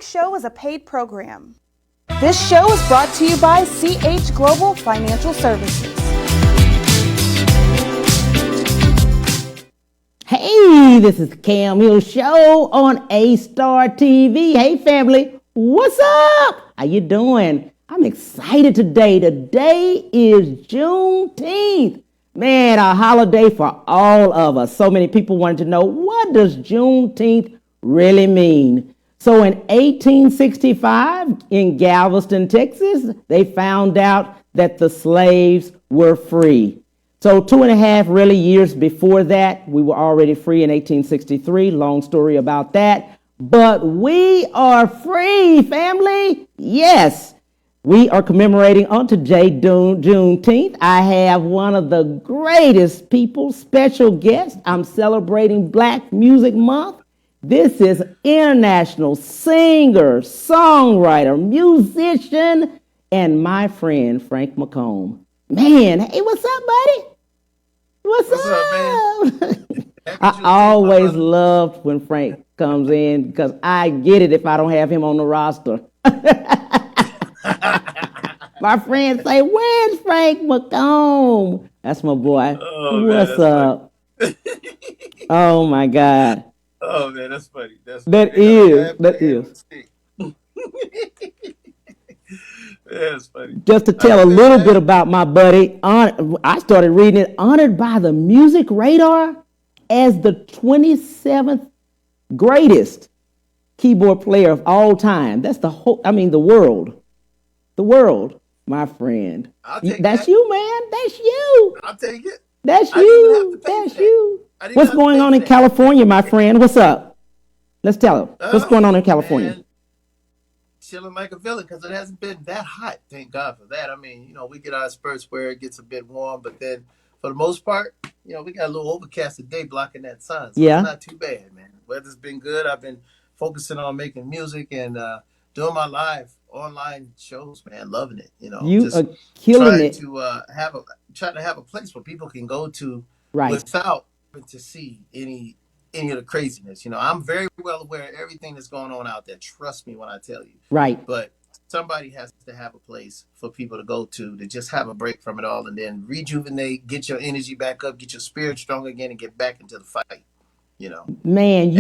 show is a paid program. This show is brought to you by CH Global Financial Services. Hey, this is the Cam Hill Show on A-Star TV. Hey, family, what's up? How you doing? I'm excited today. Today is Juneteenth. Man, a holiday for all of us. So many people wanted to know, what does Juneteenth really mean? So in 1865 in Galveston, Texas, they found out that the slaves were free. So 2.5 really years before that, we were already free in 1863. Long story about that. But we are free, family. Yes, we are commemorating on today, Juneteenth. I have one of the greatest people, special guest. I'm celebrating Black Music Month. This is international singer, songwriter, musician, and my friend, Frank McComb. Man, hey, what's up, buddy? What's up, man? I always loved when Frank comes in because I get it if I don't have him on the roster. My friends say, where's Frank McComb? That's my boy. Oh, what's up? Oh, my God. Oh, man, that's funny. That is. That's funny. Just to tell a little bit about my buddy, I started reading it, honored by the Music Radar as the 27th greatest keyboard player of all time. That's the world. The world, my friend. That's you, man. That's you. I'll take it. That's you. That's you. What's going on in California, my friend? What's up? Let's tell them. What's going on in California? Man, chilling like a villain because it hasn't been that hot. Thank God for that. I mean, we get our spurts where it gets a bit warm, but then for the most part, we got a little overcast today blocking that sun. So It's not too bad, man. Weather's been good. I've been focusing on making music and doing my live online shows, man. Loving it. You just are killing it. Trying to have a place where people can go to right without to see any of the craziness. I'm very well aware of everything that's going on out there. Trust me when I tell you. Right. But somebody has to have a place for people to go to just have a break from it all and then rejuvenate, get your energy back up, get your spirit strong again, and get back into the fight. Man,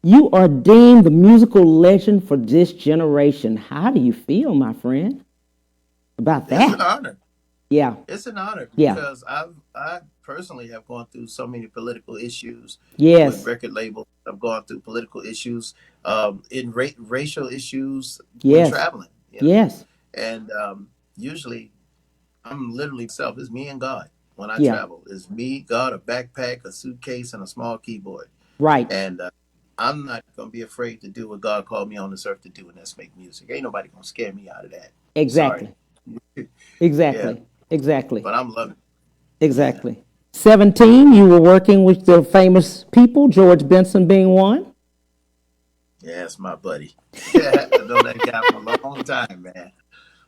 you are deemed the musical legend for this generation. How do you feel, my friend, about that? It's an honor. Yeah. It's an honor because I personally have gone through so many political issues with record labels. I've gone through political issues, in racial issues when traveling. Yes. And usually I'm literally myself. It's me and God when I travel. It's me, God, a backpack, a suitcase, and a small keyboard. Right. And I'm not going to be afraid to do what God called me on this earth to do, and that's make music. Ain't nobody going to scare me out of that. Exactly. Exactly. Yeah. Exactly. But I'm loving it. Exactly. 17, you were working with the famous people, George Benson being one. Yeah, that's my buddy. Yeah, I know that guy for a long time, man.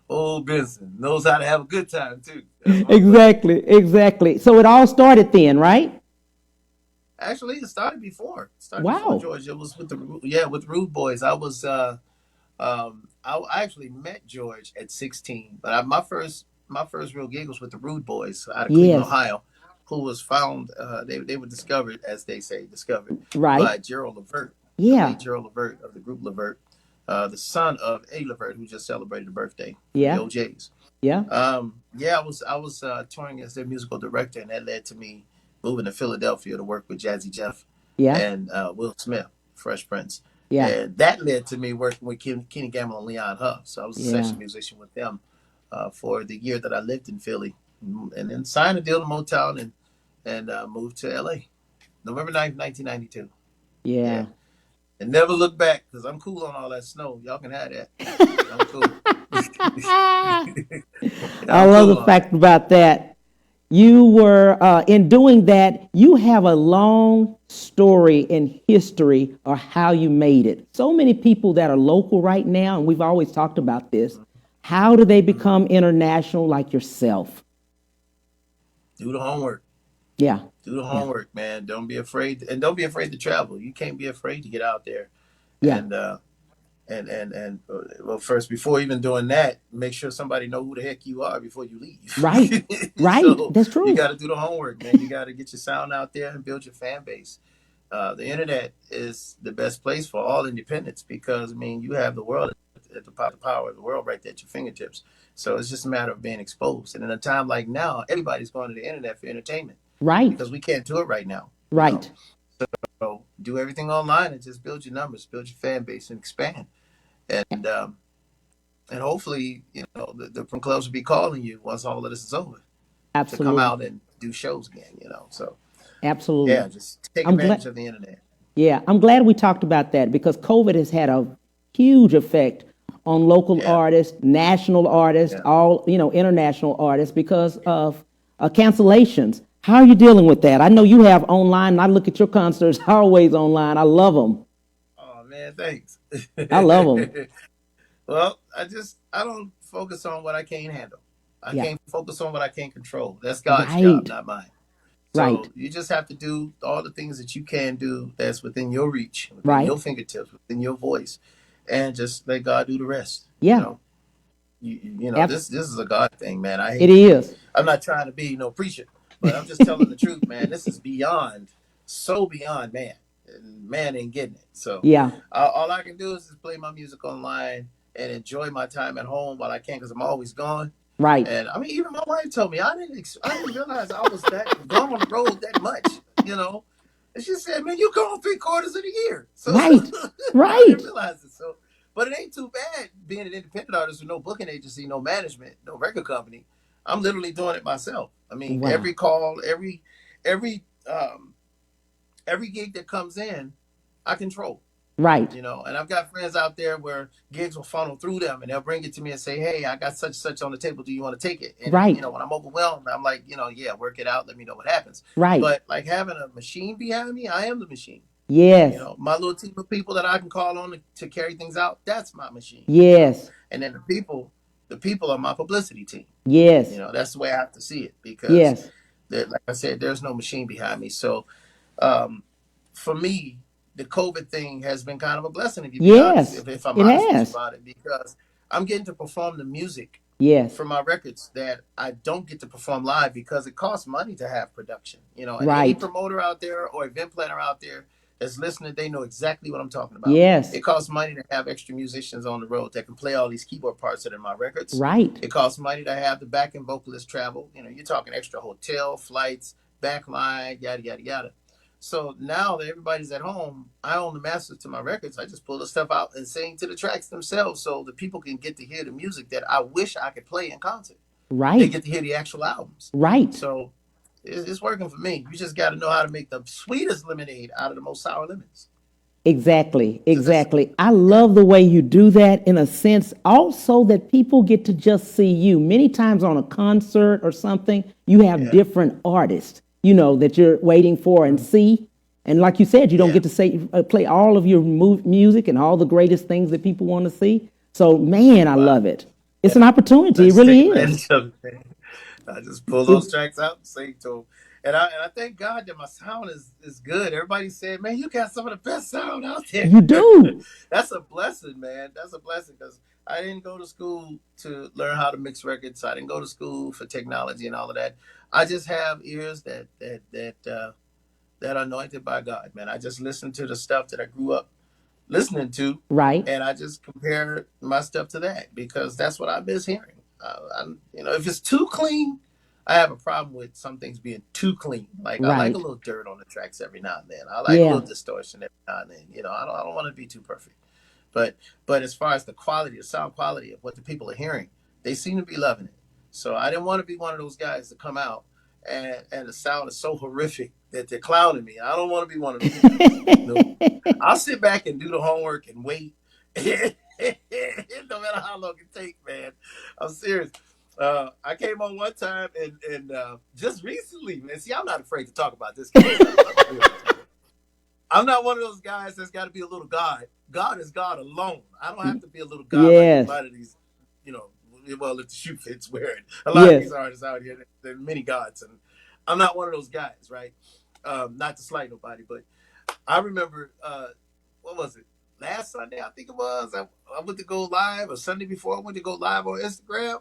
Old Benson knows how to have a good time, too. Exactly. So it all started then, right? Actually, it started before. Wow. Before George. It was with with Rude Boys. I was I actually met George at 16, but my first real gig was with the Rude Boys out of Cleveland, Ohio, who was found. They were discovered, as they say, by Gerald Levert. Yeah, Gerald Levert of the group Levert, the son of Eddie Levert, who just celebrated a birthday. Yeah, the OJs. Yeah. I was touring as their musical director, and that led to me moving to Philadelphia to work with Jazzy Jeff. Yeah. And Will Smith, Fresh Prince. Yeah. And that led to me working with Kenny Gamble and Leon Huff. So I was a session musician with them for the year that I lived in Philly. And then signed a deal to Motown and moved to LA. November 9th, 1992. Yeah. And never look back because I'm cool on all that snow. Y'all can have that. I'm cool. I love the fact about that. You were, in doing that, you have a long story and history of how you made it. So many people that are local right now, and we've always talked about this, how do they become international like yourself? Do the homework. Yeah. Do the homework, man. Don't be afraid. And don't be afraid to travel. You can't be afraid to get out there. Yeah. And And well, first, before even doing that, make sure somebody know who the heck you are before you Right. leave. Right. So That's you true. got to do the homework, man. You got to get your sound out there and build your fan base. The internet is the best place for all independents because I mean you have the world at the power of the world right there at your fingertips. So it's just a matter of being exposed. And in a time like now, everybody's going to the internet for entertainment Right. because we can't do it right now. You know, Right. so do everything online and just build your numbers, build your fan base, and expand. And and hopefully, you know, the clubs will be calling you once all of this is over to come Absolutely. out and do shows again. You know, so Absolutely. yeah, just take I'm advantage glad. of the internet. Yeah, I'm glad we talked about that because COVID has had a huge effect on local Yeah, artists, national artists, yeah. all, international artists because of cancellations. How are you dealing with that? I know you have online. And I look at your concerts always online. I love them. Oh man, thanks. I love them. Well, I don't focus on what I can't handle. I Yeah. can't focus on what I can't control. That's God's job, Right. not mine. Right. So you just have to do all the things that you can do that's within your reach, within Right. your fingertips, within your voice, and just let God do the rest. You Yeah. know, Abs- this is a God thing, man. I it hate. is. I'm not trying to be no preacher, but I'm just telling the truth, man. This is beyond, so beyond man. And man ain't getting it. So Yeah. all I can do is just play my music online and enjoy my time at home while I can, because I'm always gone. Right. And I mean, even my wife told me I didn't realize I was that gone on the road that much, you know. And she said, "Man, you gone 3 quarters of the year." So Right. I Right. didn't realize it. So, but it ain't too bad being an independent artist with no booking agency, no management, no record company. I'm literally doing it myself. I mean, Wow. every call, every um, every gig that comes in, I control. Right. You know, and I've got friends out there where gigs will funnel through them and they'll bring it to me and say, "Hey, I got such on the table. Do you want to take it?" And you Right. know, when I'm overwhelmed, I'm like, yeah, work it out. Let me know what happens. Right. But like having a machine behind me, I am the machine. You Yes. know, my little team of people that I can call on to carry things out, that's my machine. You know, Yes. and then the people are my publicity team. You Yes. know, that's the way I have to see it because, Yes. like I said, there's no machine behind me. So um, for me, the COVID thing has been kind of a blessing, if you be honest, Yes. if I'm It honest with you has. about it, because I'm getting to perform the music Yes. for my records that I don't get to perform live because it costs money to have production. You know, and any Right. promoter out there or event planner out there that's listening, they know exactly what I'm talking about. Yes. It costs money to have extra musicians on the road that can play all these keyboard parts that are in my records. Right. It costs money to have the backing vocalist travel. You know, you're talking extra hotel, flights, backline, yada, yada, yada. So now that everybody's at home, I own the masters to my records. I just pull the stuff out and sing to the tracks themselves so the people can get to hear the music that I wish I could play in concert. They Right. get to hear the actual albums. Right. So it's working for me. You just got to know how to make the sweetest lemonade out of the most sour lemons. Exactly. Just, Exactly. I yeah, love the way you do that in a sense, also that people get to just see you. Many times on a concert or something, you have yeah, different artists, that you're waiting for and see. And like you said, you don't yeah. get to play all of your music and all the greatest things that people want to see. So, man, I Wow. love it. It's Yeah. an opportunity. I It just take really is. advantage of it, man. I just pull It, those tracks out and sing to them. And I thank God that my sound is good. Everybody said, "Man, you got some of the best sound out there." you do. That's a blessing, man. That's a blessing because I didn't go to school to learn how to mix records. I didn't go to school for technology and all of that. I just have ears that are anointed by God, man. I just listen to the stuff that I grew up listening to, Right. and I just compare my stuff to that because that's what I miss hearing. If it's too clean, I have a problem with some things being too clean. Like I like a Right. little dirt on the tracks every now and then. I like a little Yeah. distortion every now and then. You know, I don't want to be too perfect. But as far as the quality, the sound quality of what the people are hearing, they seem to be loving it. So I didn't want to be one of those guys to come out and the sound is so horrific that they're clowning me. I don't want to be one of those guys. No, I'll sit back and do the homework and wait. No matter how long it takes, man. I'm serious. I came on one time and just recently, man. See, I'm not afraid to talk about this kind of stuff. I'm real with you. I'm not one of those guys that's got to be a little God. God is God alone. I don't have to be a little God like a Yes. lot of these, you know. Well, if the shoe fits, wear it. A lot of Yes. these artists out here, they're many gods, and I'm not one of those guys, right? Not to slight nobody, but I remember what was it? last Sunday, I think it was. I went to go live, or Sunday before I went to go live on Instagram,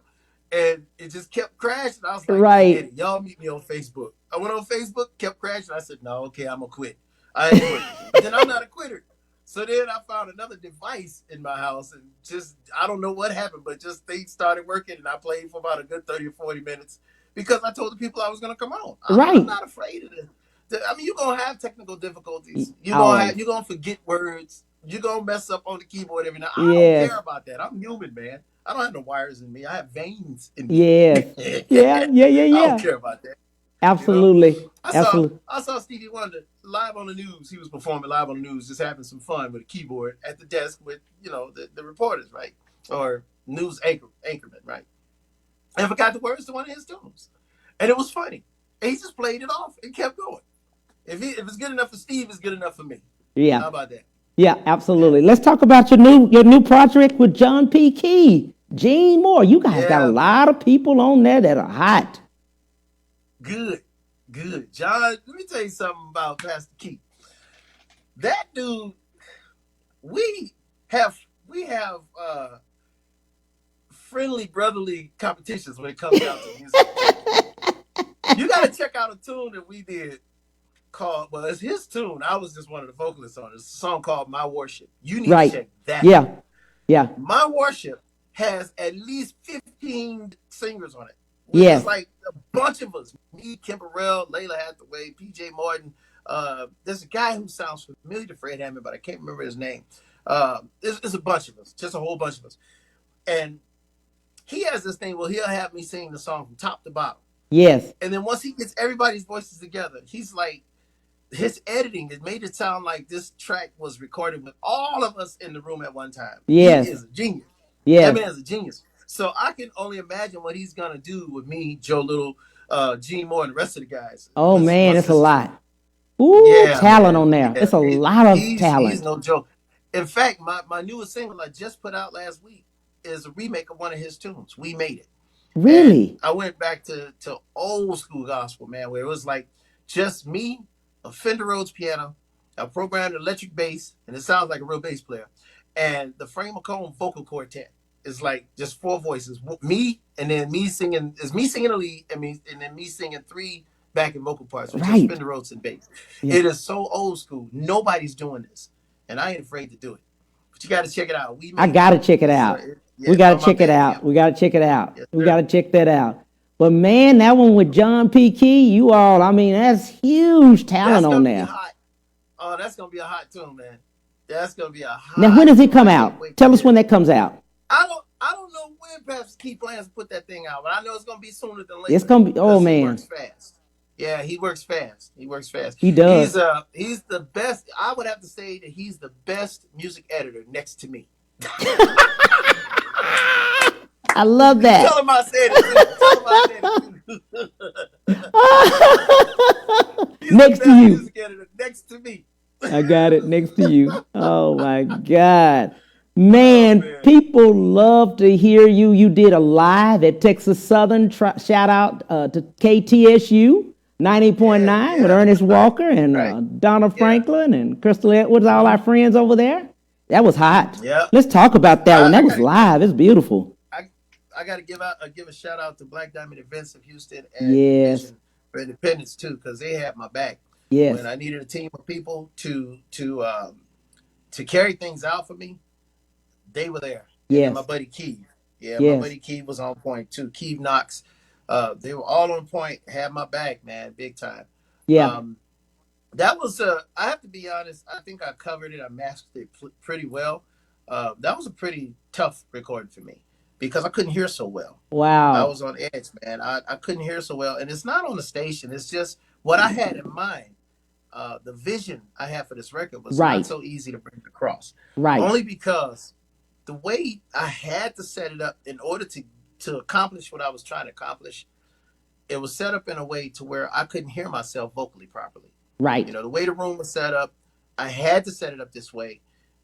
and it just kept crashing. I was like, forget Right. it. Y'all meet me on Facebook. I went on Facebook, kept crashing. I said, no, okay, I'm gonna quit. I ain't quitting. But then I'm not a quitter. So then I found another device in my house, and just I don't know what happened, but just things started working, and I played for about a good 30 or 40 minutes because I told the people I was gonna come on. I'm Right. not afraid of it. I mean, you're gonna have technical difficulties. Always. You're gonna forget words. You're gonna mess up on the keyboard every now. I don't care Yes. about that. I'm human, man. I don't have no wires in me. I have veins in me. Yes. Yeah. Yeah. Yeah. I don't Yeah. care about that. You know, Absolutely. Absolutely. I saw Stevie Wonder live on the news. He was performing live on the news, just having some fun with a keyboard at the desk with the reporters, right, or anchorman, right. And I forgot the words to one of his tunes, and it was funny. And he just played it off and kept going. If it's good enough for Steve, it's good enough for me. Yeah. How about that? Yeah. Yeah. Absolutely. Let's talk about your new project with John P. Key, Gene Moore. You guys got a Yeah, man. lot of people on there that are hot. Good. Good. John, let me tell you something about Pastor Keith. That dude, we we have friendly brotherly competitions when it comes down to music. You gotta check out a tune that we did called, well, it's his tune. I was just one of the vocalists on it. It's a song called My Worship. You need to Right. check that out. Yeah. Yeah. My Worship has at least 15 singers on it. It's Yes. like a bunch of us. Me, Kim Burrell, Layla Hathaway, PJ Morton. There's a guy who sounds familiar to Fred Hammond, but I can't remember his name. It's a bunch of us, just a whole bunch of us. And he has this thing where he'll have me sing the song from top to bottom. Yes. And then once he gets everybody's voices together, he's like, his editing, it made it sound like this track was recorded with all of us in the room at one time. He Yes. is a genius. That Yes. man is a genius. So I can only imagine what he's gonna do with me, Joe Little, Gene Moore, and the rest of the guys. Oh man, Once it's a this, lot. Ooh, yeah, talent man, on there. yeah, It's a lot of he's talent. no joke. In fact, my newest single I just put out last week is a remake of one of his tunes. We made it. And Really? I went back to old school gospel, man, where it was like just me, a Fender Rhodes piano, a programmed electric bass, and it sounds like a real bass player, and the Frank McComb vocal quartet. It's like just four voices, me, and then me singing. Is me singing the lead, and then me singing three backing vocal parts with just Right. Fender Rhodes and bass. Yeah. It is so old school. Nobody's doing this, and I ain't afraid to do it. But you got to check it out. We I made it. gotta check it out. Yeah, We it's gotta on my check it out. Bandcamp. We gotta check it out. Yes, We sir. gotta check that out. But man, that one with John P. Key, you all, I mean, that's huge talent That's on gonna be there. hot. Oh, that's gonna be a hot tune, man. That's gonna be a Now, when hot does it tune. come I can't out? wait to Tell us hear when it. that comes out. I don't know when Pastor Key plans to put that thing out, but I know it's gonna be sooner than It's later gonna be, oh because he works man, fast. Yeah, he works fast. He works fast. he does. He's the best. I would have to say that he's the best music editor next to me. I love Tell that. him I said it too. Tell him I said it too. He's the Next to best you. music editor next to me. I got it next to you. Oh my God. Oh Man, man. people love to hear you. You did a live at Texas Southern. Shout out to KTSU 90.9 with Yeah, Ernest right, Walker and right. Donna Yeah. Franklin and Crystal Edwards, all our friends over there. That was hot. Yep. Let's talk about that one. I That was gotta live. It's beautiful. I I gotta give a shout out to Black Diamond Events of Houston and New Yes, Vision for Independence too, because they had my back when yes, I needed a team of people to carry things out for me. They were there, and then my yes, buddy Keith. Yeah, my yes, buddy Keith was on point too. Keith Knox. They were all on point. Had my back, man, big time. yeah, Um, that was I have to be honest. I think I covered it. I mastered it pretty well. That was a pretty tough recording for me because I couldn't hear so well. I wow, was on edge, man. I couldn't hear so well, and it's not on the station. It's just what I had in mind. The vision I had for this record was not right, so easy to bring across, right, only because the way I had to set it up in order to accomplish what I was trying to accomplish, it was set up in a way to where I couldn't hear myself vocally properly. right, The way the room was set up, I had to set it up this way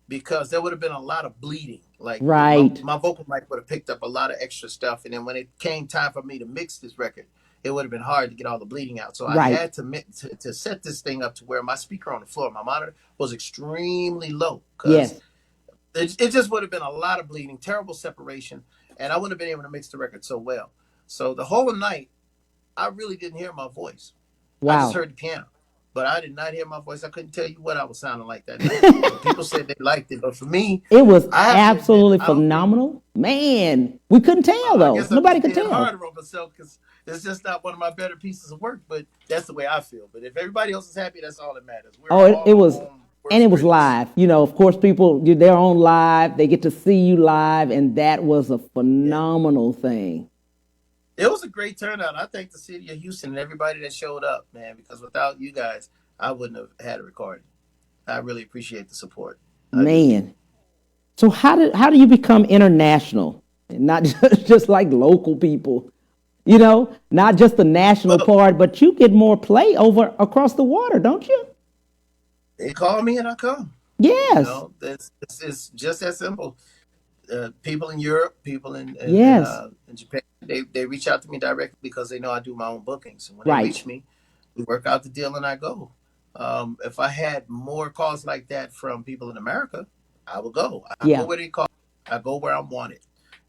because there would have been a lot of bleeding. Like right, my vocal mic would have picked up a lot of extra stuff, and then when it came time for me to mix this record, it would have been hard to get all the bleeding out. So I right, had to set this thing up to where my speaker on the floor, my monitor, was extremely low because yes, it just would have been a lot of bleeding, terrible separation, and I wouldn't have been able to mix the record so well. So the whole night, I really didn't hear my voice. I just Wow. heard the piano, but I did not hear my voice. I couldn't tell you what I was sounding like that night. But people said they liked it, but for me, It was I have to admit, absolutely I don't think. phenomenal. Man, we couldn't tell I though. guess I'm Nobody just could being tell. harder on myself because it's just not one of my better pieces of work. But that's the way I feel. But if everybody else is happy, that's all that matters. We're Oh, it all was, on and works it was credits. live. Of course, people, they're on live. They get to see you live, and that was a Yeah. phenomenal thing. It was a great turnout. I thank the city of Houston and everybody that showed up, man, because without you guys, I wouldn't have had a recording. I really appreciate the support. I do. Man. So how do you become international and not just like local people? Not just the national Well, part, but you get more play over across the water, don't you? they call me and I come. Yes. It's just that simple. People in Europe, people Yes. in Japan, they reach out to me directly because they know I do my own bookings. And when they Right. reach me, we work out the deal and I go. If I had more calls like that from people in America, I would go. I go Yeah. where they call. I go where I'm wanted.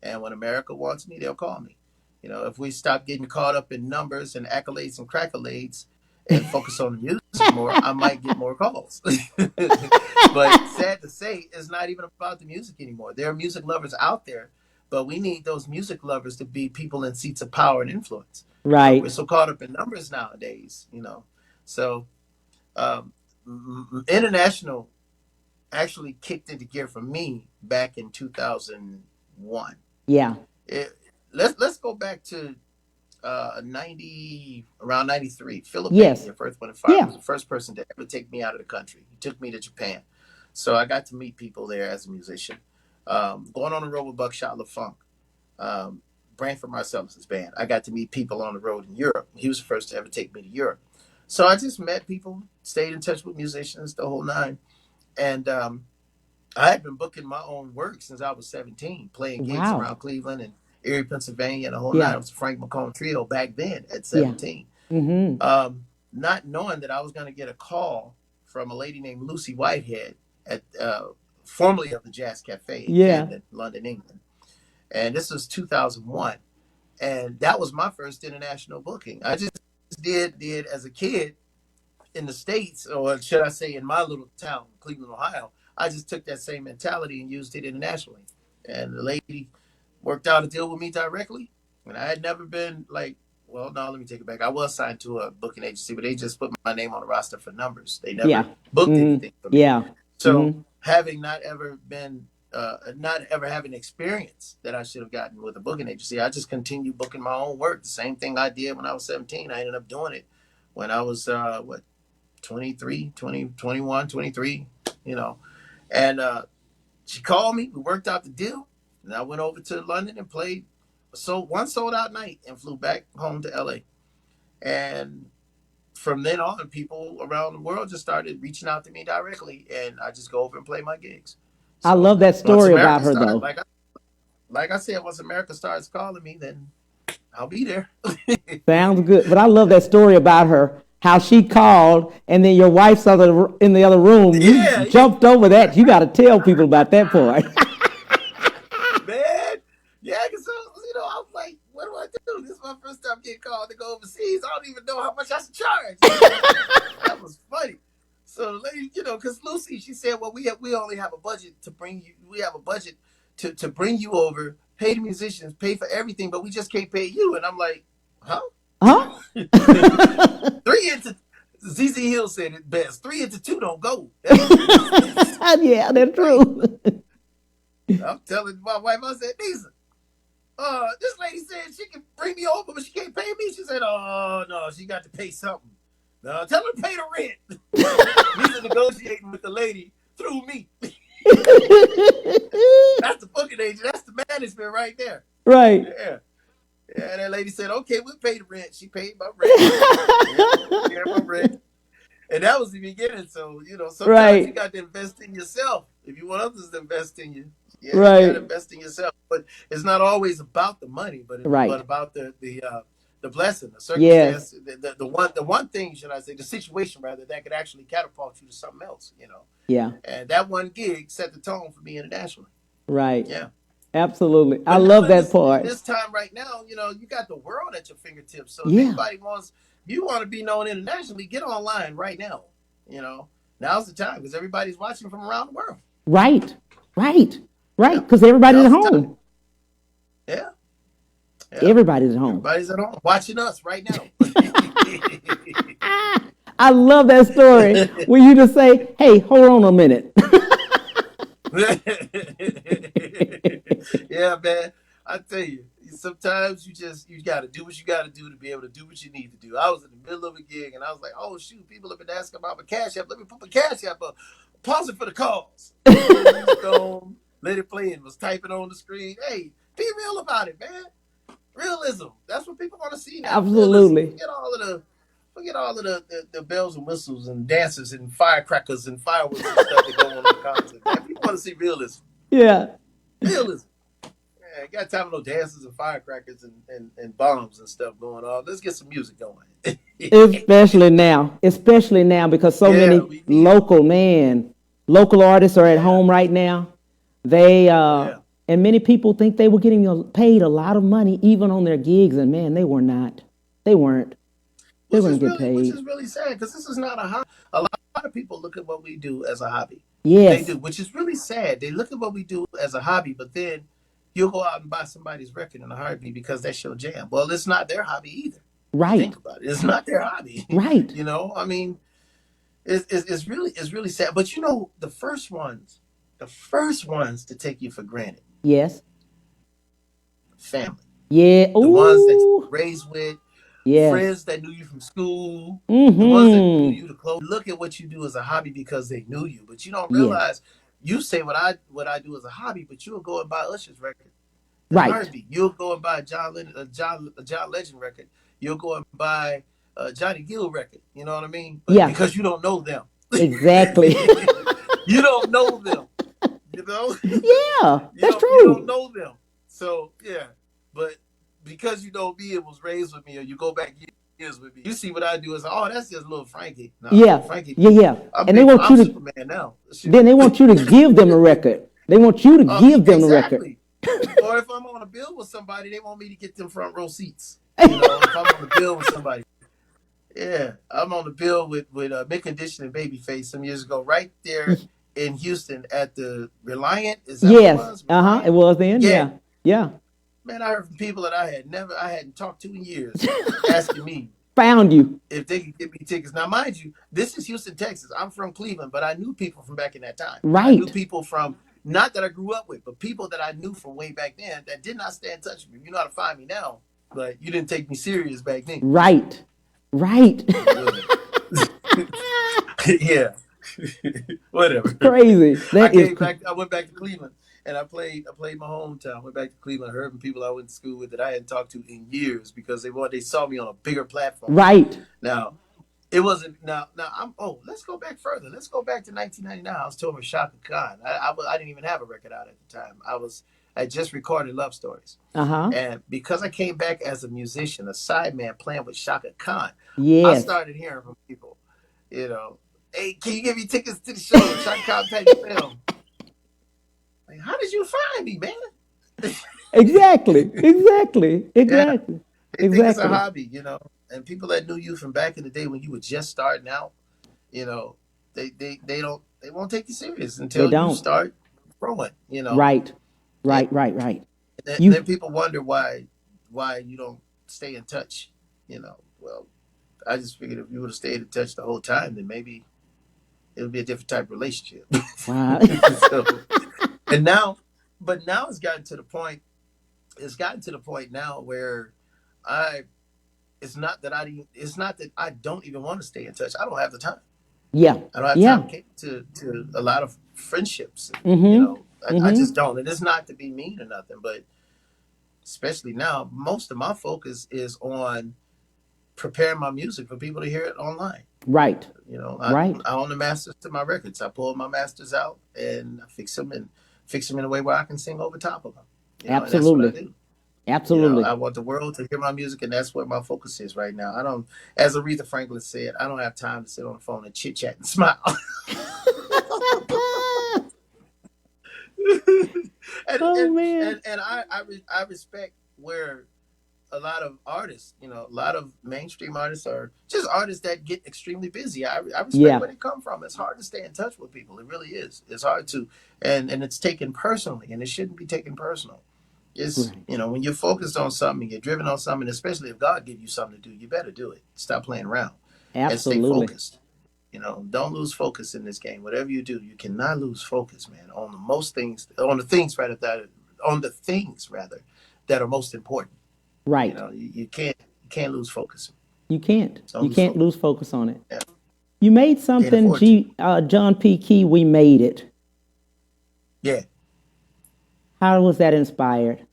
And when America wants me, they'll call me. If we stop getting caught up in numbers and accolades and crackolades and focus on the music more, I might get more calls. But sad to say, it's not even about the music anymore. There are music lovers out there, but we need those music lovers to be people in seats of power and influence. We're Right. so caught up in numbers nowadays. So um, international actually kicked into gear for me back in 2001. Yeah. It, let's go back to 90 around 93. Philip Bain, Yes. your first one and fire, Yeah. was the first person to ever take me out of the country. He took me to Japan, so I got to meet people there as a musician. Going on the road with Buckshot LaFunk, um, Branford Marcellus's band. I got to meet people on the road in Europe. He was the first to ever take me to Europe. So I just met people, stayed in touch with musicians, the whole nine, and I had been booking my own work since I was 17, playing gigs Wow. around Cleveland and Erie, Pennsylvania, and the whole nine. Yeah. It was the Frank McComb Trio back then at Yeah. 17. Mm-hmm. Not knowing that I was going to get a call from a lady named Lucy Whitehead at formerly of the Jazz Cafe in Yeah. Camden, London, England. And this was 2001. And that was my first international booking. I just did as a kid in the States, or should I say in my little town, Cleveland, Ohio. I just took that same mentality and used it internationally. And the lady worked out a deal with me directly. And I had never been like, well, no, let me take it back. I was signed to a booking agency, but they just put my name on the roster for numbers. They Yeah. never booked Mm-hmm. anything for me. Yeah. So Mm-hmm. having not ever having experience that I should have gotten with a booking agency, I just continued booking my own work. The same thing I did when I was 17. I ended up doing it when I was, 23, 20, 21, 23, you know. And she called me. We worked out the deal. And I went over to London and played one sold out night and flew back home to LA. And from then on, people around the world just started reaching out to me directly, and I just go over and play my gigs. I So love that once story about America her started, though. like I said, once America starts calling me, then I'll be there. Sounds good. But I love that story about her, how she called and then your wife's in the other room. You Yeah, yeah. jumped over that. You got to tell people about that part. Man, yeah, because I was like, what do I do? This is my first time getting called to go overseas. I don't even know how much I should charge. That was funny. So the lady, because Lucy, she said, well, we only have a budget to bring you. We have a budget to bring you over, pay the musicians, pay for everything, but we just can't pay you. And I'm like, huh? Huh? Three into ZZ Hill said it best. 3 into 2 don't go. Yeah, that's true. I'm telling my wife, I said, Lisa, this lady said she can bring me over, but she can't pay me. She said, oh, no, she got to pay something. No, tell her to pay the rent. Lisa negotiating with the lady through me. That's the booking agent. That's the management right there. Right. Yeah. Yeah, that lady said, okay, we'll pay the rent. She paid my rent. Yeah, my rent. And that was the beginning. So, sometimes you Right. got to invest in yourself. If you want others to invest in you, yeah, you got to Right. invest in yourself. But it's not always about the money, but Right. about the the blessing, the Yes. circumstance, the one thing, should I say, the situation rather, that could actually catapult you to something else, Yeah. And that one gig set the tone for me internationally. Right. Yeah. Absolutely. I But now love in that this part. time right now, you got the world at your fingertips. So if Yeah. anybody wants, you want to be known internationally, get online right now. You know, now's the time because everybody's watching from around the world. Right. Right. Right. Yeah, Because everybody's at now's the time. home. Yeah, yeah. Everybody's at home. Everybody's at home watching us right now. I love that story where you just say, hey, hold on a minute. Yeah, man. I tell you, sometimes you got to do what you got to do to be able to do what you need to do. I was in the middle of a gig and I was like, oh shoot, people have been asking about my cash app. Let me put my cash app up. Pause it for the calls. Gone, let it play and was typing on the screen. Hey, be real about it, man. Realism. That's what people want to see now. Realism. Absolutely. Forget all of the bells and whistles and dances and firecrackers and fireworks and stuff that go on in the concert. Man, people want to see realism. Yeah. Realism. Yeah, you got time for no dances and firecrackers and bombs and stuff going on. Let's get some music going. Especially now because so Yeah, many local artists are at home right now. They yeah. and many people think they were getting paid a lot of money even on their gigs, and man, they were not. They weren't. They weren't get Which paid. is really sad because this is not a hobby. A lot of people look at what we do as a hobby. They Yes. do, which is really sad. They look at what we do as a hobby, but then you'll go out and buy somebody's record in a heartbeat because that's your jam. Well, it's not their hobby either. Right. Think about it. It's not their hobby. Right. I mean, it's really sad. But the first ones to take you for granted, Yes. family, Yeah. the ones that you Ooh. were raised with, Yes. friends that knew you from school, the ones that knew Mm-hmm. you the close. Look at what you do as a hobby because they knew you, but you don't Yes. realize you say what I do as a hobby, but you'll go and buy Usher's record in a Right. heartbeat. You'll go and buy a John Legend record. You'll go and buy a Johnny Gill record. You know what I mean? But Yeah. because you don't know them, Exactly. you don't know them. You know, Yeah. you That's don't true. know them. So yeah, but because you know me and was raised with me, or you go back years with me, you see what I do as that's just little Frankie. No, little Yeah. Frankie. Yeah. Yeah. I'm And they big. want I'm you to. Superman now. Shoot. Then they want you to give them the record. They want you to give them the record. Exactly. Or if I'm on a bill with somebody, they want me to get them front row seats. If I'm on a bill with somebody. Yeah, I'm on the bill with Mick Condition and Babyface some years ago, right there in Houston at the Reliant. Is that what it Yes. was? Uh-huh. It Reliant? was then. Yeah. Yeah. Yeah. Man, I heard from people that I hadn't talked to in years, asking me Found you. if they could get me tickets. Now, mind you, this is Houston, Texas. I'm from Cleveland, but I knew people from back in that time. I knew Right. people from not that I grew up with, but people that I knew from way back then that did not stay in touch with me. You know how to find me now, but you didn't take me serious back then. Right. Right. Yeah. Whatever. Crazy. That is I went back to Cleveland and I played my hometown. Went back to Cleveland. I heard from people I went to school with that I hadn't talked to in years because they saw me on a bigger platform. right. Now, it wasn't let's go back further. Let's go back to 1999. I was touring with Shaka Khan. I didn't even have a record out at the time. I just recorded Love Stories. Uh-huh. And because I came back as a musician, a sideman playing with Shaka Khan, I Yes. started hearing from people, hey, can you give me tickets to the show? Shaka Khan paid the film. Like, how did you find me, man? Exactly. Exactly. Yeah, Exactly. they think it's a Exactly. hobby, and people that knew you from back in the day when you were just starting out, you know, they won't take you serious They until you don't. start growing, Right. and Right. Right. Right. then, You then people wonder why you don't stay in touch, Well, I just figured if you would have stayed in touch the whole time, then maybe it would be a different type of relationship. wow. So, and now, but now it's gotten to the point. It's gotten to the point now where I. It's not that I don't even want to stay in touch. I don't have the time. Yeah. I don't have Yeah. time to a lot of friendships. Mm-hmm. I Mm-hmm. just don't. And it's not to be mean or nothing, but especially now, most of my focus is on preparing my music for people to hear it online. Right. Right. I own the masters to my records. I pull my masters out and I fix them in a way where I can sing over top of them. And that's what I Absolutely. do. You know, Absolutely. I want the world to hear my music, and that's where my focus is right now. I don't, as Aretha Franklin said, I don't have time to sit on the phone and chit chat and smile. and, Oh and man. and I respect where a lot of artists, a lot of mainstream artists are just artists that get extremely busy. I respect Yeah. where they come from. It's hard to stay in touch with people. It really is. It's hard to, and it's taken personally, and it shouldn't be taken personal. It's, Right. when you're focused on something, you're driven on something, especially if God gives you something to do, you better do it. Stop playing around and stay Absolutely. focused. Don't lose focus in this game. Whatever you do, you cannot lose focus, man. On the most things, on the things rather that are most important. Right. You can't lose focus. You can't. Don't You lose can't focus. lose focus on it. Yeah, You made can't something, afford to. John P. Key. We made it. Yeah, How was that inspired?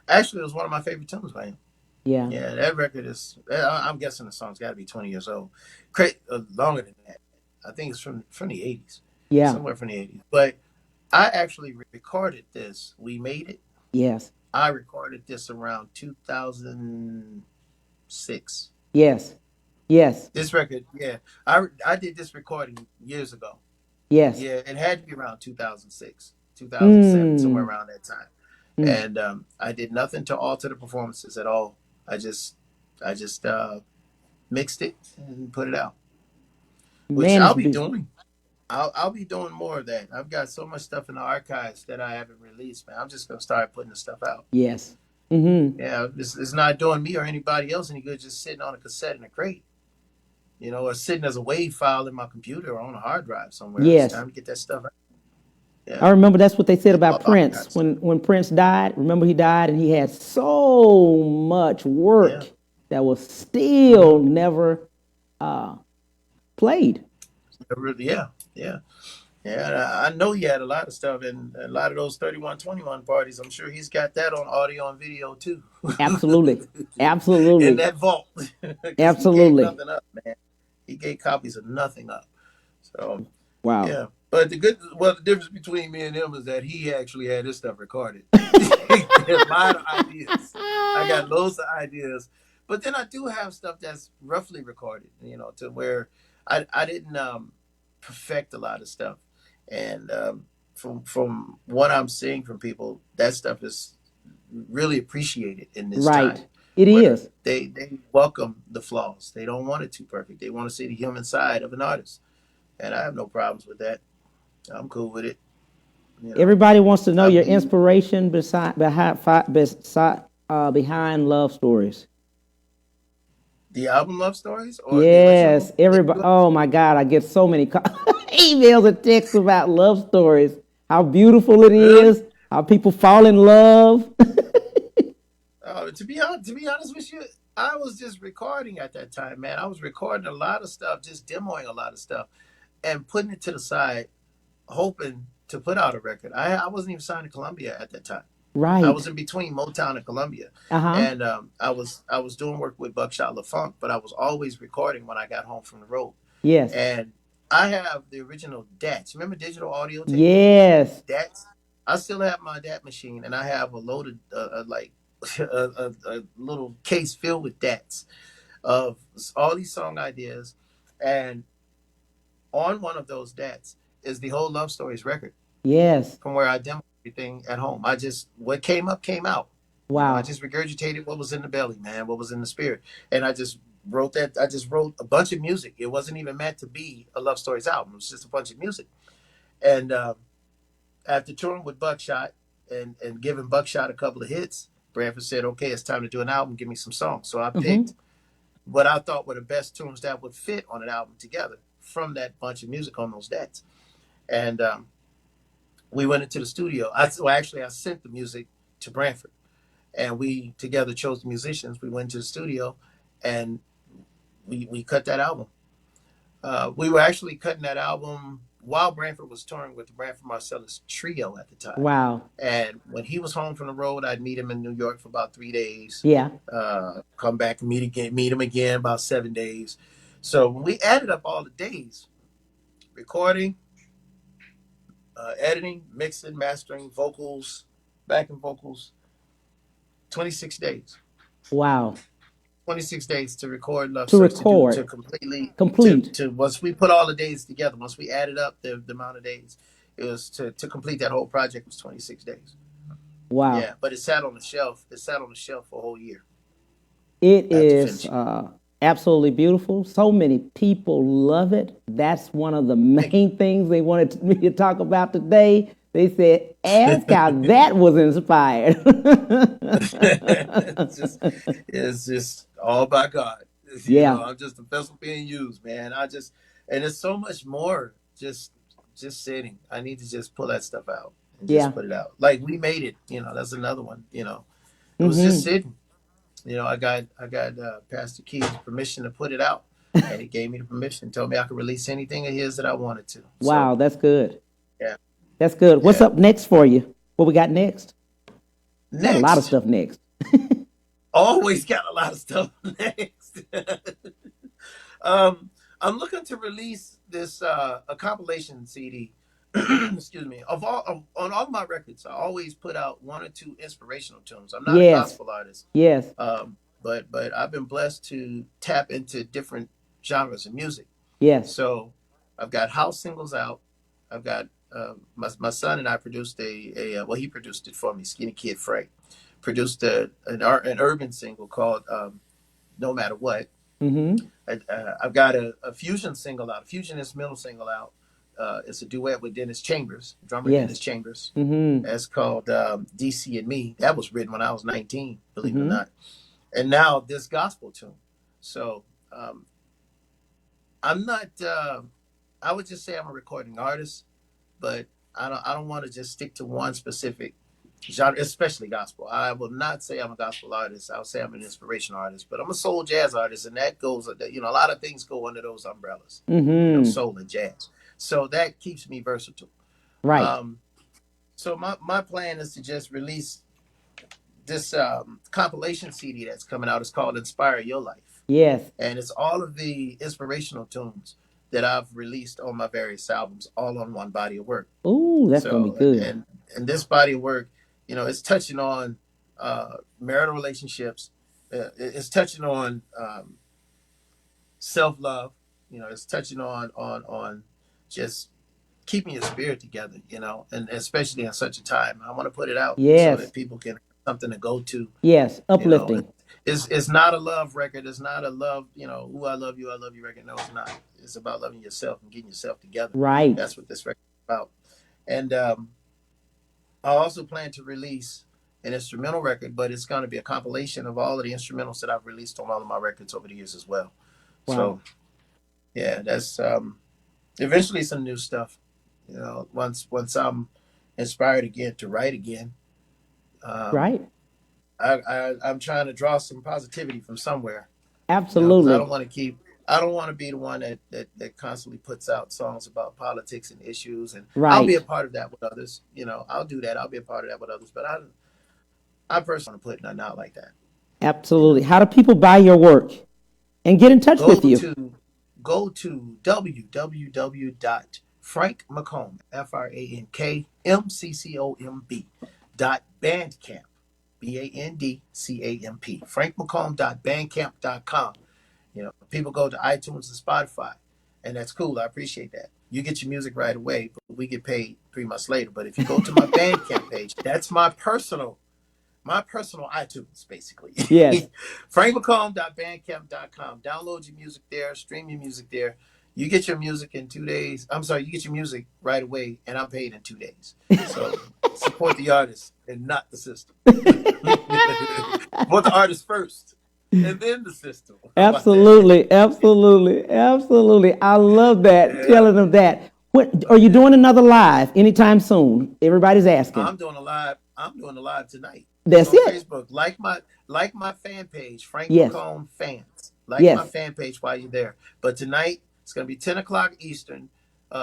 actually, it was one of my favorite tunes by him. Yeah. Yeah, that record is. I'm guessing the song's got to be 20 years old. Longer than that. I think it's from the 80s, Yeah. somewhere from the 80s. But I actually recorded this. We made it. Yes. I recorded this around 2006. Yes. Yes. This record, yeah, I did this recording years ago. Yes. Yeah, it had to be around 2006, 2007, somewhere Mm. around that time. Mm. And I did nothing to alter the performances at all. I just mixed it and put it out, which Man, it's I'll be beautiful. doing. I'll be doing more of that. I've got so much stuff in the archives that I haven't released, man. I'm just gonna start putting the stuff out. Yes. Mm-hmm. Yeah, it's not doing me or anybody else any good just sitting on a cassette in a crate, or sitting as a WAV file in my computer or on a hard drive somewhere. It's Yes. time to get that stuff out. I Yeah, remember that's what they said it's about all Prince archives. when Prince died. Remember he died and he had so much Yeah. work that was still Hmm. never uh, played. Really, yeah, yeah, yeah. And I know he had a lot of stuff, and a lot of those 3121 parties. I'm sure he's got that on audio and video too, Absolutely. in Absolutely. that vault, because he gave Absolutely. nothing up, man. He gave copies of nothing up. So Wow. yeah. But the difference between me and him is that he actually had his stuff recorded. Mine are ideas. I got loads of ideas, but then I do have stuff that's roughly recorded. To where I didn't perfect a lot of stuff, and from what I'm seeing from people, that stuff is really appreciated in this time, Right. It where is. they welcome the flaws. They don't want it too perfect. They want to see the human side of an artist, and I have no problems with that. I'm cool with it. You know, Everybody wants to know I your believe inspiration behind love stories. the album Love Stories or the Yes, original. everybody. Oh my God, I get so many emails and texts about love stories. How beautiful it Really? is. How people fall in love. To be honest with you, I was just recording at that time, man. I was recording a lot of stuff, just demoing a lot of stuff, and putting it to the side, hoping to put out a record. I wasn't even signed to Columbia at that time. I was Right. in between Motown and Columbia, Uh huh. and I was doing work with Buckshot LaFunk, but I was always recording when I got home from the road. Yes. And I have the original DATs. Remember digital audio tape? Yes. DATs. I still have my DAT machine, and I have a loaded like a little case filled with DATs of all these song ideas, and on one of those DATs is the whole Love Stories record Yes. from where I demoed everything at home. I just what came up came out. I Wow. just regurgitated what was in the belly, man, what was in the spirit, and I just wrote that. I just wrote a bunch of music. It wasn't even meant to be a Love Stories album. It was just a bunch of music, and after touring with Buckshot and giving Buckshot a couple of hits, Bradford said, "Okay, it's time to do an album. Give me some songs." So I Mm-hmm. picked what I thought were the best tunes that would fit on an album together from that bunch of music on those dates. And we went into the studio. I sent the music to Branford, and we together chose the musicians. We went to the studio, and we cut that album. We were actually cutting that album while Branford was touring with the Branford Marcellus Trio at the time. Wow. And when he was home from the road, I'd meet him in New York for about 3 days. Yeah. Come back and meet him again about 7 days. So when we added up all the days, recording, editing, mixing, mastering, vocals, backing vocals, 26 days. Wow. 26 days to record Love To Sucks, to do, to record. completely, Complete. to once we put all the days together, once we added up the amount of days, it was to complete that whole project was 26 days. Wow. Yeah, but it sat on the shelf. It sat on the shelf for a whole year. It I had to is finish it. absolutely beautiful. So many people love it. That's one of the Thank main things they wanted me to talk about today. They said, ask how that was inspired. it's just all by God. Yeah, I'm just a vessel being used, man. And it's so much more just sitting. I need to just pull that stuff out and just yeah. put it out. Like we made it, that's another one. It was just sitting. I got Pastor Key's permission to put it out, and he gave me the permission, told me I could release anything of his that I wanted to. So Wow, that's good. yeah, That's good. What's yeah. up next for you? What we got next? Got a lot of Next, stuff next. always got a lot of stuff next. I'm looking to release this a compilation CD. Excuse me. On all my records, I always put out one or two inspirational tunes. I'm not a Yes, gospel artist, yes, but I've been blessed to tap into different genres of music. yes. So I've got house singles out. I've got my son and I produced well, he produced it for me. Skinny Kid Frank produced an urban single called No Matter What. Mm-hmm. I've got a fusion single out, a fusion instrumental single out. It's a duet with Dennis Chambers, drummer Dennis Yes. Chambers. Mm-hmm. That's called DC and Me. That was written when I was 19, believe it or Mm-hmm. not. And now this gospel tune. So I'm not. I would just say I'm a recording artist, but I don't want to just stick to one specific genre, especially gospel. I will not say I'm a gospel artist. I'll say I'm an inspirational artist, but I'm a soul jazz artist, and that goes. A lot of things go under those umbrellas. Mm-hmm. Soul and jazz. So that keeps me versatile. Right. Um, so my plan is to just release this compilation CD that's coming out. It's called Inspire Your Life, Yes. and it's all of the inspirational tunes that I've released on my various albums, all on one body of work. Ooh, that's gonna be So, good. and this body of work, it's touching on marital relationships. It's touching on self love. It's touching on just keeping your spirit together. And especially in such a time, I want to put it out so Yes. that people can have something to go to. Yes. You know, it, Uplifting. it's not a love record. It's not a love. Ooh, I love you record. No, it's not. It's about loving yourself and getting yourself together. Right. That's what this record is about. And I also plan to release an instrumental record, but it's going to be a compilation of all of the instrumentals that I've released on all of my records over the years as well. Wow. So yeah, that's eventually some new stuff. Once I'm inspired again to write again, um, Right. I'm trying to draw some positivity from somewhere. Because I don't Absolutely. want to keep. I don't want to be the one that constantly puts out songs about politics and issues, and I'll be a Right. part of that with others. I'll do that. I'll be a part of that with others, but I personally want to put nothing out like that. You Absolutely. know, How do people buy your work and get in touch go with you? to go to www.frankmccomb FrankMcComb .bandcamp BANDCAMP frankmccomb.bandcamp.com. People go to iTunes and Spotify, and that's cool. I appreciate that. You get your music right away, but we get paid 3 months later. But if you go to my Bandcamp page, that's my personal iTunes, basically. Yes. frankmccomb.bandcamp.com. Download your music there, stream your music there. You get your music in 2 days. I'm sorry, you get your music right away, and I'm paid in 2 days. So support the artist and not the system. Support the artist first, and then the system. How about that? Absolutely. Absolutely. Absolutely. I love that. Yeah. Telling them that. What are you doing another live anytime soon? Everybody's asking. I'm doing a live tonight. It's That's on it. Facebook. Like my fan page, Frank Yes. McComb fans. Like my Yes. fan page while you're there. But tonight it's gonna be 10 o'clock Eastern,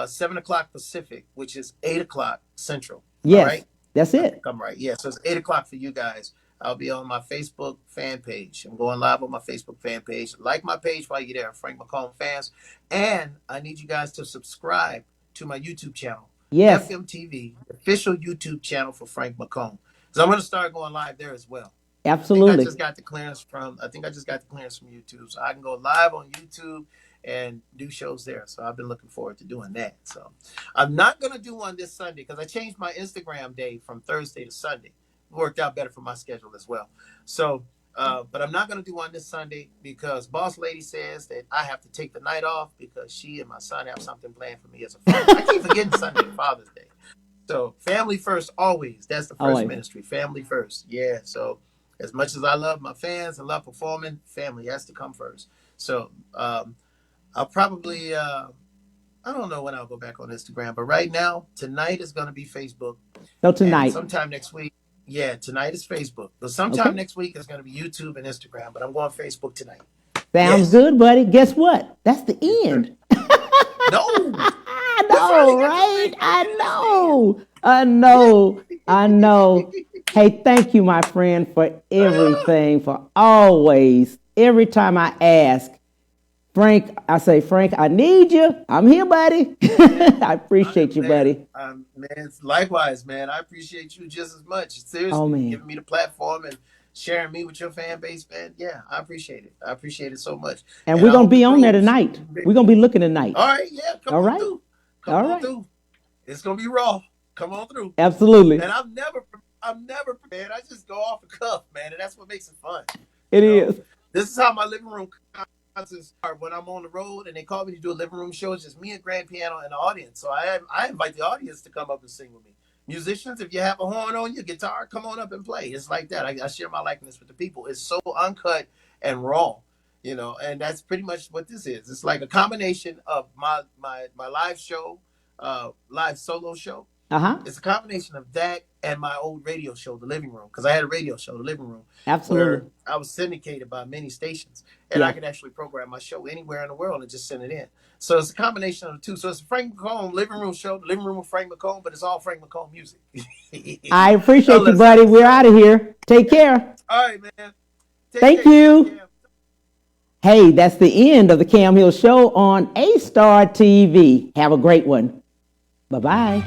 7 o'clock Pacific, which is 8 o'clock Central. Am I Yes. right? That's I think it. I'm right. Yeah, so it's 8 o'clock for you guys. I'll be on my Facebook fan page. I'm going live on my Facebook fan page. Like my page while you're there, Frank McComb fans. And I need you guys to subscribe to my YouTube channel, Yes. FMTV, official YouTube channel for Frank McComb. Because I'm going to start going live there as well. Absolutely. I think I just got the clearance from YouTube, so I can go live on YouTube and do shows there. So I've been looking forward to doing that. So I'm not gonna do one this Sunday because I changed my Instagram day from Thursday to Sunday. It worked out better for my schedule as well. So, but I'm not gonna do one this Sunday because Boss Lady says that I have to take the night off because she and my son have something planned for me as a father. I keep forgetting Sunday, Father's Day. So family first always. That's the first Always. ministry. Family first. Yeah. So as much as I love my fans and love performing, family has to come first. So I'll probably I don't know when I'll go back on Instagram, but right now, tonight is gonna be Facebook. So And tonight. sometime next week, yeah, tonight is Facebook. But sometime next week is gonna be YouTube and Instagram. But I'm going Facebook tonight. Sounds Yes. good, buddy. Guess what? That's the end. No. I That's know, right. right? I know. Hey, thank you, my friend, for everything, for always. Every time I ask, Frank, I say, Frank, I need you. I'm here, buddy. I appreciate you, buddy. Man, likewise, man. I appreciate you just as much. Seriously, Oh, man. giving me the platform and sharing me with your fan base, man. Yeah, I appreciate it. I appreciate it so much. And we're I going to hope be it on there grows. tonight. We're going to be looking tonight. All right, yeah, come All on right. through. All Come on right. through. It's gonna be raw. Come on through. Absolutely. And I'm never prepared. I just go off the cuff, man, and that's what makes it fun. It You know, is. This is how my living room concerts are when I'm on the road and they call me to do a living room show. It's just me and grand piano and the audience. So I invite the audience to come up and sing with me. Musicians, if you have a horn on your guitar, come on up and play. It's like that. I share my likeness with the people. It's so uncut and raw, and that's pretty much what this is. It's like a combination of my live show, live solo show. Uh-huh. It's a combination of that and my old radio show, The Living Room, because I had a radio show, The Living Room, Absolutely. where I was syndicated by many stations, and Yeah. I could actually program my show anywhere in the world and just send it in. So it's a combination of the two. So it's a Frank McComb Living Room show, The Living Room with Frank McComb, but it's all Frank McComb music. I appreciate you, buddy. We're out of here. Take care. All right, man. Thank you. Hey, that's the end of the Cam Hill Show on A Star TV. Have a great one. Bye-bye.